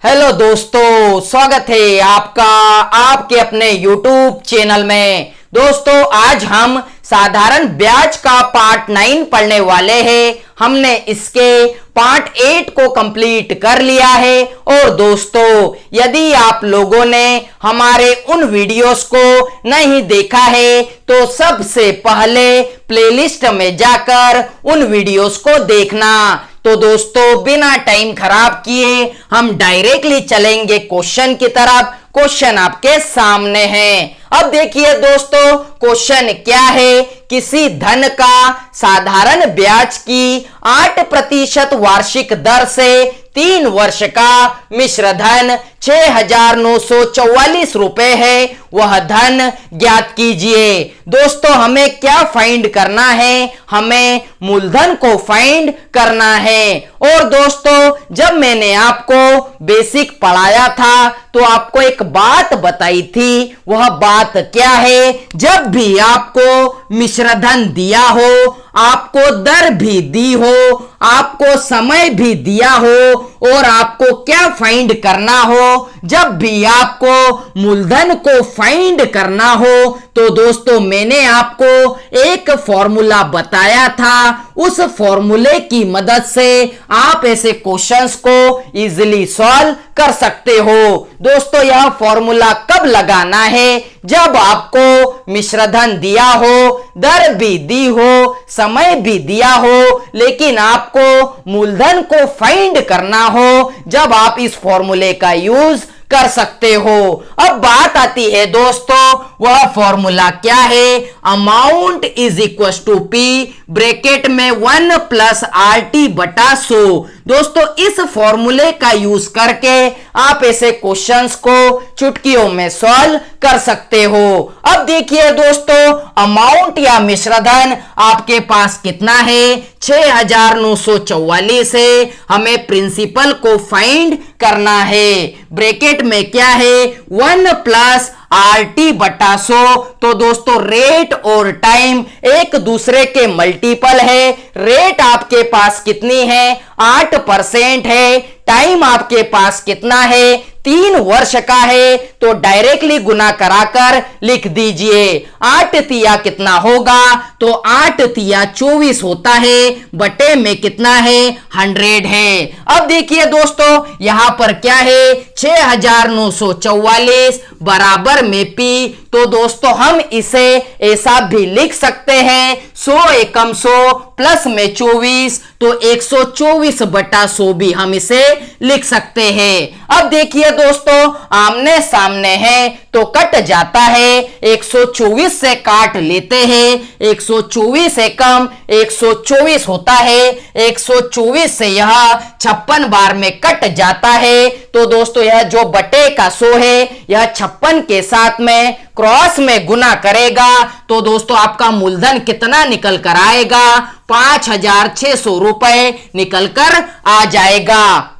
Hello दोस्तों, स्वागत है आपका आपके अपने YouTube चैनल में। दोस्तों, आज हम साधारण ब्याज का पार्ट 9 पढ़ने वाले हैं। हमने इसके पार्ट 8 को कंप्लीट कर लिया है। और दोस्तों, यदि आप लोगों ने हमारे उन वीडियोस को नहीं देखा है तो सबसे पहले प्लेलिस्ट में जाकर उन वीडियोस को देखना। तो दोस्तों, बिना टाइम खराब किए हम डायरेक्टली चलेंगे क्वेश्चन की तरफ। क्वेश्चन आपके सामने है। अब देखिए दोस्तों, क्वेश्चन क्या है। किसी धन का साधारण ब्याज की 8% वार्षिक दर से 3 वर्ष का मिश्र धन 6,944 रुपए है, वह धन ज्ञात कीजिए। दोस्तों, हमें क्या फाइंड करना है? हमें मूलधन को फाइंड करना है। और दोस्तों, जब मैंने आपको बेसिक पढ़ाया था तो आपको एक बात बताई थी। वह बात क्या है? जब भी आपको मिश्र धन दिया हो, आपको दर भी दी हो, आपको समय भी दिया हो और आपको क्या फाइंड करना हो, जब भी आपको मूलधन को फाइंड करना हो, तो दोस्तों मैंने आपको एक फॉर्मूला बताया था। उस फॉर्मूले की मदद से आप ऐसे क्वेश्चंस को इजीली सॉल्व कर सकते हो। दोस्तों, यह फॉर्मूला कब लगाना है? जब आपको मिश्र धन दिया हो, दर भी दी हो, समय भी दिया हो, लेकिन आपको मूलधन को फाइंड करना हो, जब आप इस फॉर्मूले का यूज कर सकते हो। अब बात आती है दोस्तों, वह फॉर्मूला क्या है? Amount is equal to P bracket में 1 प्लस RT बटा 100। दोस्तों, इस फॉर्मूले का यूज करके आप ऐसे क्वेश्चंस को चुटकियों में सॉल्व कर सकते हो। अब देखिए दोस्तों, अमाउंट या मिश्रधन आपके पास कितना है? 6,944 है। हमें प्रिंसिपल को फाइंड करना है। ब्रैकेट में क्या है? 1 प्लस RT बटा 100। तो दोस्तों, रेट और टाइम एक दूसरे के मल्टीपल है। रेट आपके पास कितनी है? 8% है। टाइम आपके पास कितना है? 3 वर्ष का है। तो डायरेक्टली गुना कराकर लिख दीजिए। 8 तिया कितना होगा? तो 8 तिया 24 होता है। बटे में कितना है? 100 है। अब देखिए दोस्तों, यहां पर क्या है? 6,944 बराबर में पी। तो दोस्तों, हम इसे ऐसा भी लिख सकते हैं, 100 एकम 100 प्लस में 24, तो 124 बटा 100 भी हम इसे लिख सकते हैं। अब देखिए दोस्तों, आमने सामने है तो कट जाता है। 124 से काट लेते हैं। 124 एकम 124 होता है। 124 से यह 56 बार में कट जाता है। तो दोस्तों, यह जो बटे का 100 है, यह 56 के साथ में क्रॉस में गुना करेगा। तो दोस्तों, आपका मूलधन कितना निकल कर आएगा? 5,600 रुपए निकल कर आ जाएगा।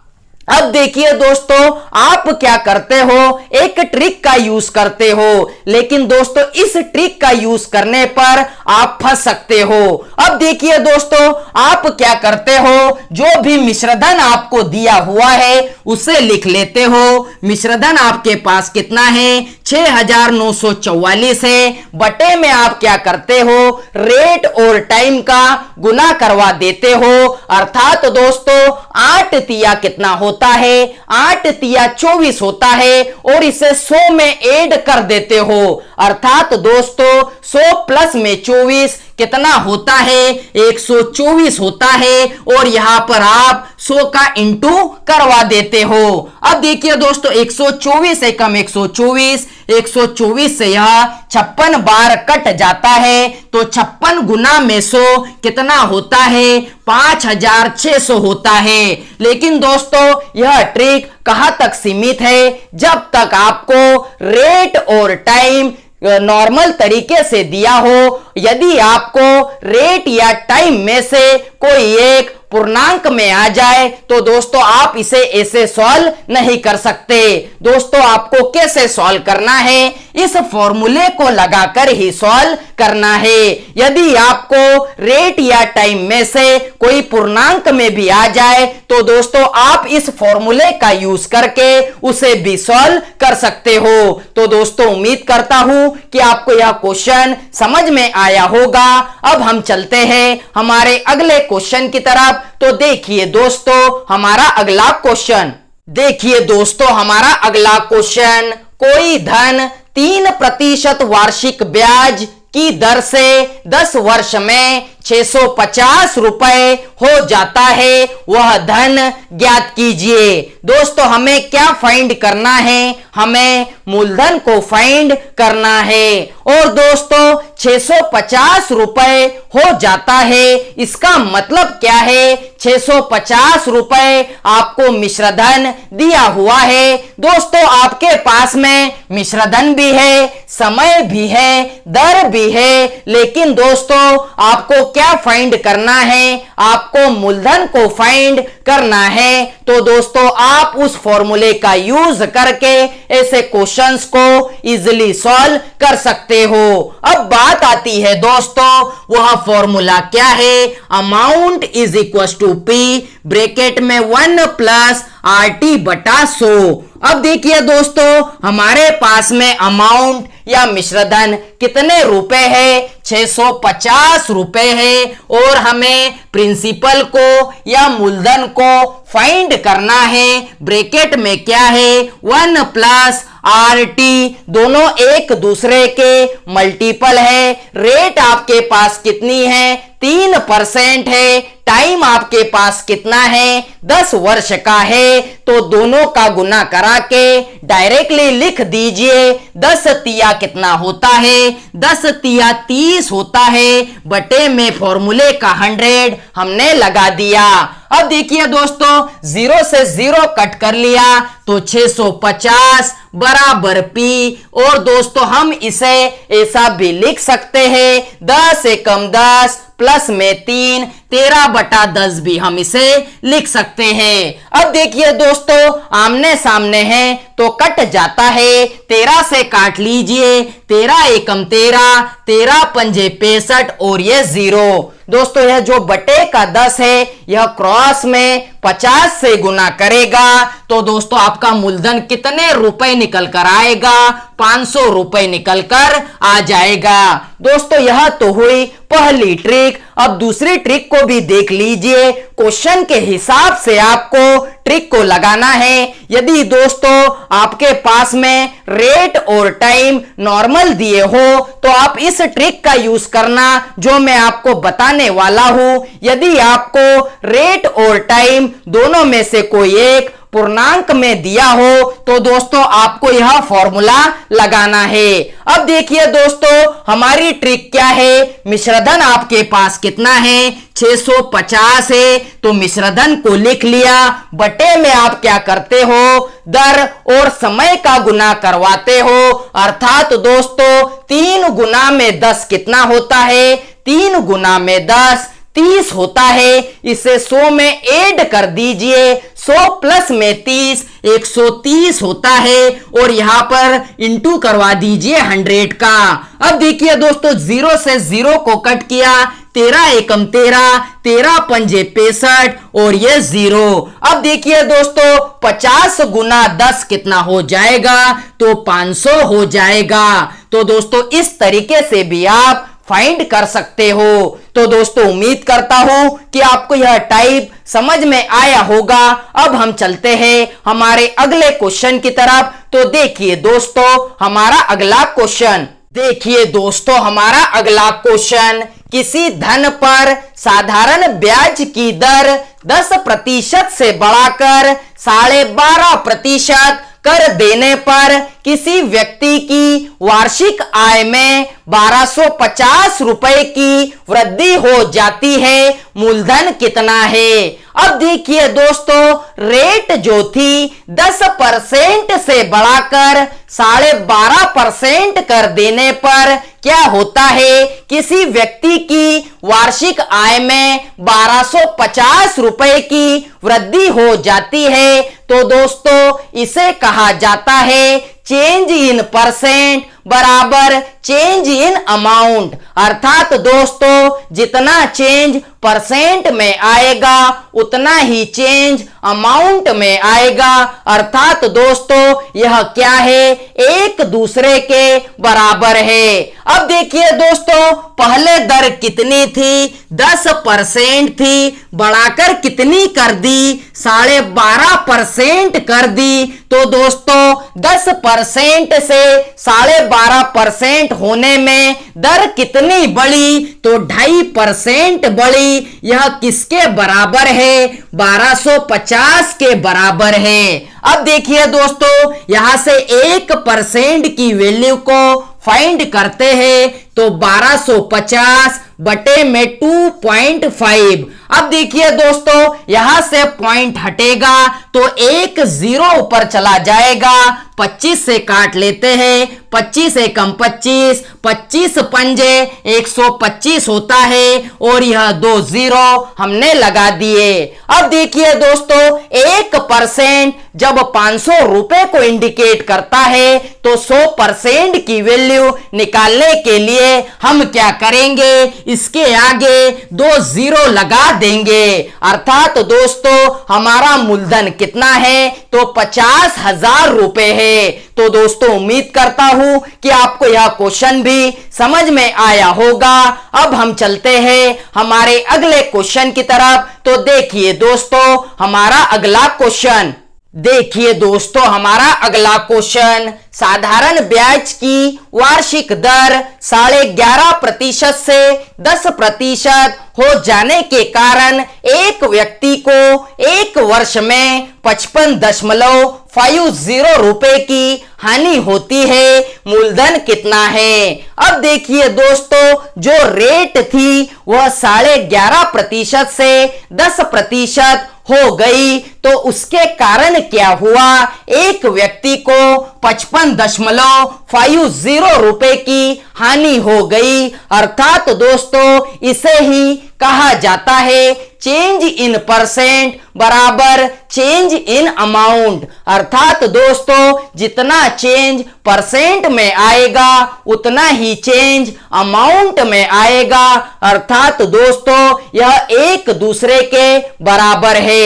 अब देखिए दोस्तों, आप क्या करते हो? एक ट्रिक का यूज करते हो, लेकिन दोस्तों इस ट्रिक का यूज करने पर आप फंस सकते हो। अब देखिए दोस्तों, आप क्या करते हो? जो भी मिश्रधन आपको दिया हुआ है उसे लिख लेते हो। मिश्रधन आपके पास कितना है? 6,944 है। बटे में आप क्या करते हो? रेट और टाइम का गुना करवा देते हो। अर्थात दोस्तों, 8 तिया कितना होता है? 8 तिया 24 होता है। और इसे 100 में ऐड कर देते हो। अर्थात दोस्तों, 100 प्लस में 24 कितना होता है? 124 होता है। और यहां पर आप 100 का इंटू करवा देते हो। अब देखिए दोस्तों, 124 एकम 124, 124 से यह 56 बार कट जाता है। तो 56 गुना में 100 कितना होता है? 5,600 होता है। लेकिन दोस्तों, यह ट्रिक कहां तक सीमित है? जब तक आपको रेट और टाइम नॉर्मल तरीके से दिया हो। यदि आपको रेट या टाइम में से कोई एक पूर्णांक में आ जाए तो दोस्तों आप इसे ऐसे सॉल्व नहीं कर सकते। दोस्तों आपको कैसे सॉल्व करना है, इस फॉर्मूले को लगाकर ही सॉल्व करना है। यदि आपको रेट या टाइम में से कोई पूर्णांक में भी आ जाए तो दोस्तों आप इस फॉर्मूले का यूज करके उसे भी सॉल्व कर सकते हो। तो दोस्तों उम्मीद करता हूं कि आपको यह क्वेश्चन समझ में आया होगा। अब हम चलते हैं हमारे अगले क्वेश्चन की तरफ। तो देखिए दोस्तों हमारा अगला क्वेश्चन, देखिए दोस्तों हमारा अगला क्वेश्चन, कोई धन 3% वार्षिक ब्याज की दर से 10 वर्ष में 650 रुपए हो जाता है, वह धन ज्ञात कीजिए। दोस्तों हमें क्या फाइंड करना है, हमें मूलधन को फाइंड करना है। और दोस्तों 650 रुपए हो जाता है, इसका मतलब क्या है, 650 रुपए आपको मिश्रधन दिया हुआ है। दोस्तों आपके पास में मिश्रधन भी है, समय भी है, दर भी है, लेकिन दोस्तों आपको क्या फाइंड करना है, आपको मूलधन को फाइंड करना है। तो दोस्तों आप उस फॉर्मूले का यूज करके ऐसे क्वेश्चंस को इजीली सॉल्व कर सकते हो। अब बात आती है दोस्तों वह फॉर्मूला क्या है, amount is equal to P bracket में 1 प्लस RT बटा 100। अब देखिए दोस्तों हमारे पास में अमाउंट या मिश्रधन कितने रुपए है, 650 रुपए है, और हमें प्रिंसिपल को या मूलधन को फाइंड करना है। ब्रैकेट में क्या है, 1 प्लस RT, दोनों एक दूसरे के मल्टीपल है। रेट आपके पास कितनी है, 3% है। टाइम आपके पास कितना है, 10 वर्ष का है। तो दोनों का गुना करा के डायरेक्टली लिख दीजिए। 10 तिया कितना होता है, 10 तिया 30 होता है, बटे में फॉर्मूले का 100 हमने लगा दिया। अब देखिए दोस्तों 0 से 0 कट कर लिया तो 650 बराबर P। और दोस्तों हम इसे ऐसा भी लिख सकते हैं, 10 एकम 10 प्लस में 3, 13 बटा 10 भी हम इसे लिख सकते हैं। अब देखिए दोस्तों आमने सामने है तो कट जाता है, 13 से काट लीजिए, 13 एकम 13, 13 पंजे 65 और ये 0। दोस्तों यह जो बटे का 10 है यह क्रॉस में 50 से गुना करेगा तो दोस्तों आपका मूलधन कितने रुपए निकल कर आएगा, 500 रुपए निकल कर आ जाएगा। दोस्तों यह तो हुई पहली ट्रिक। अब दूसरी ट्रिक को भी देख लीजिए, क्वेश्चन के हिसाब से आपको ट्रिक को लगाना है। यदि दोस्तों आपके पास में रेट और टाइम नॉर्मल दिए हो तो आप इस ट्रिक का यूज करना जो मैं आपको बताने वाला हूं। यदि आपको रेट और टाइम दोनों में से कोई एक पूर्णांक में दिया हो तो दोस्तों आपको यह फॉर्मूला लगाना है। अब देखिए दोस्तों हमारी ट्रिक क्या है, मिश्रधन आपके पास कितना है, 650 है, तो मिश्रधन को लिख लिया। बटे में आप क्या करते हो, दर और समय का गुना करवाते हो। अर्थात दोस्तों 3 गुना में 10 कितना होता है, 3 गुना में 10 30 होता है। इसे 100 में ऐड कर दीजिए, 100 प्लस में 30 130 होता है, और यहां पर इंटू करवा दीजिए 100 का। अब देखिए दोस्तों 0 से 0 को कट किया, 13 एकम 13, 13 पंजे 65 और ये 0। अब देखिए दोस्तों 50 गुना 10 कितना हो जाएगा, तो 500 हो जाएगा। तो दोस्तों इस तरीके से भी आप फाइंड कर सकते हो। तो दोस्तों उम्मीद करता हूं कि आपको यह टाइप समझ में आया होगा। अब हम चलते हैं हमारे अगले क्वेश्चन की तरफ। तो देखिए दोस्तों हमारा अगला क्वेश्चन, देखिए दोस्तों हमारा अगला क्वेश्चन, किसी धन पर साधारण ब्याज की दर 10% से बढ़ाकर 12.5% कर देने पर किसी व्यक्ति की वार्षिक आय में 1250 रुपए की वृद्धि हो जाती है, मूलधन कितना है। अब देखिए दोस्तों, रेट जो थी 10% से बढ़ाकर 12.5% कर देने पर क्या होता है, किसी व्यक्ति की वार्षिक आय में 1250 रुपए की वृद्धि हो जाती है। तो दोस्तों इसे कहा जाता है चेंज इन परसेंट बराबर चेंज इन अमाउंट। अर्थात दोस्तों जितना चेंज परसेंट में आएगा उतना ही चेंज अमाउंट में आएगा। अर्थात दोस्तों यह क्या है, एक दूसरे के बराबर है। अब देखिए दोस्तों, पहले दर कितनी थी, 10% थी, बढ़ाकर कितनी कर दी, 12.5% कर दी। तो दोस्तों 10% से 12.5% होने में दर कितनी बढ़ी, तो 2.5% बढ़ी। यह किसके बराबर है, 1250 के बराबर है। अब देखिए दोस्तों, यहां से 1% की वैल्यू को फाइंड करते हैं, तो 1250 बटे में 2.5। अब देखिए दोस्तों, यहां से पॉइंट हटेगा तो एक 0 ऊपर चला जाएगा, 25 से काट लेते हैं, 25 एकम 25, 25 पंजे 125 होता है, और यह 2 0 हमने लगा दिए। अब देखिए दोस्तों, 1% जब 500 रुपए को इंडिकेट करता है, तो 100% की वैल्यू निकालने के लिए हम क्या करेंगे, इसके आगे 2 0 लगा देंगे। अर्थात दोस्तों हमारा मूलधन कितना है, तो 50,000 रुपए है। तो दोस्तों उम्मीद करता हूं कि आपको यह क्वेश्चन भी समझ में आया होगा। अब हम चलते हैं हमारे अगले क्वेश्चन की तरफ। तो देखिए दोस्तों, हमारा अगला क्वेश्चन, देखिए दोस्तों हमारा अगला क्वेश्चन, साधारण ब्याज की वार्षिक दर 11.5% से 10% हो जाने के कारण एक व्यक्ति को एक वर्ष में 55.50 रुपए की हानि होती है, मूलधन कितना है। अब देखिए दोस्तों, जो रेट थी वह 11.5% से 10% हो गई, तो उसके कारण क्या हुआ, एक व्यक्ति को 55.50 रुपए की हानि हो गई। अर्थात दोस्तों इसे ही कहा जाता है चेंज इन परसेंट बराबर चेंज इन अमाउंट। अर्थात दोस्तों जितना चेंज परसेंट में आएगा उतना ही चेंज अमाउंट में आएगा। अर्थात दोस्तों यह एक दूसरे के बराबर है।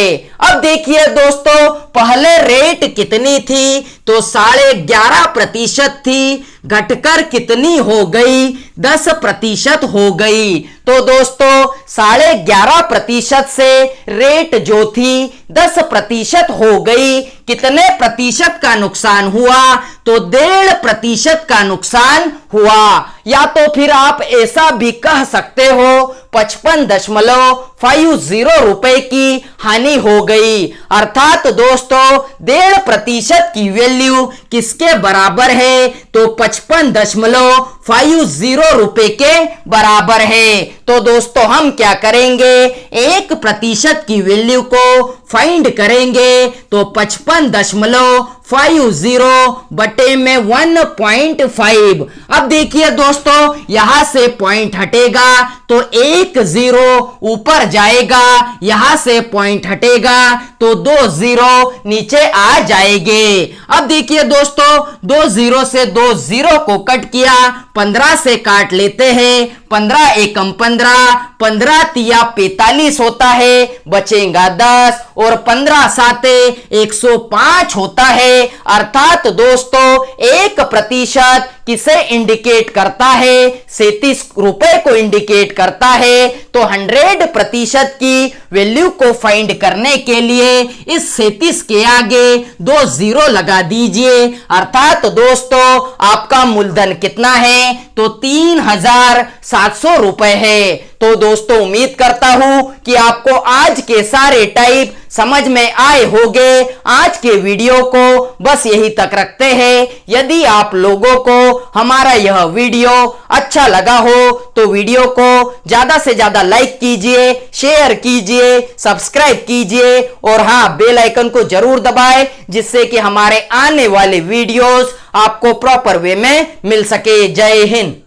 अब देखिए दोस्तों, पहले रेट कितनी थी, तो 11.5% थी, घटकर कितनी हो गई, 10% हो गई। तो दोस्तों 11.5% से रेट जो थी 10% हो गई। कितने प्रतिशत का नुकसान हुआ, तो 1.5% का नुकसान हुआ। या तो फिर आप ऐसा भी कह सकते हो 55.50 रुपए की हानि हो गई। अर्थात दोस्तों 1.5% की वैल्यू किसके बराबर है, तो 55.50 रुपए के बराबर है। तो दोस्तों हम क्या करेंगे, 1% की वैल्यू को फाइंड करेंगे, तो 55.50 बटे में 1.5। अब देखिए दोस्तों यहां से पॉइंट हटेगा तो एक 0 ऊपर जाएगा, यहां से पॉइंट हटेगा तो 2 0 नीचे आ जाएंगे। अब देखिए दोस्तों 2 0 से 2 0 को कट किया, 15 से काट लेते हैं, 15 एकम 15, 15 तिया 45 होता है, बचेगा 10, और 15 साते 105 होता है। अर्थात दोस्तों 1% किसे इंडिकेट करता है, 37 रुपए को इंडिकेट करता है। तो 100% की वैल्यू को फाइंड करने के लिए इस 37 के आगे 2 0 लगा दीजिए। अर्थात दोस्तों आपका मूलधन कितना है, तो 3,700 रुपए है। तो दोस्तों उम्मीद करता हूं कि आपको आज के सारे टाइप समझ में आए होंगे। आज के वीडियो को बस यही तक रखते हैं। यदि आप लोगों को हमारा यह वीडियो अच्छा लगा हो तो वीडियो को ज्यादा से ज्यादा लाइक कीजिए, शेयर कीजिए, सब्सक्राइब कीजिए और हां, बेल आइकन को जरूर दबाएं जिससे कि हमारे आने वाले वीडियोस आपको प्रॉपर वे में मिल सके। जय हिंद।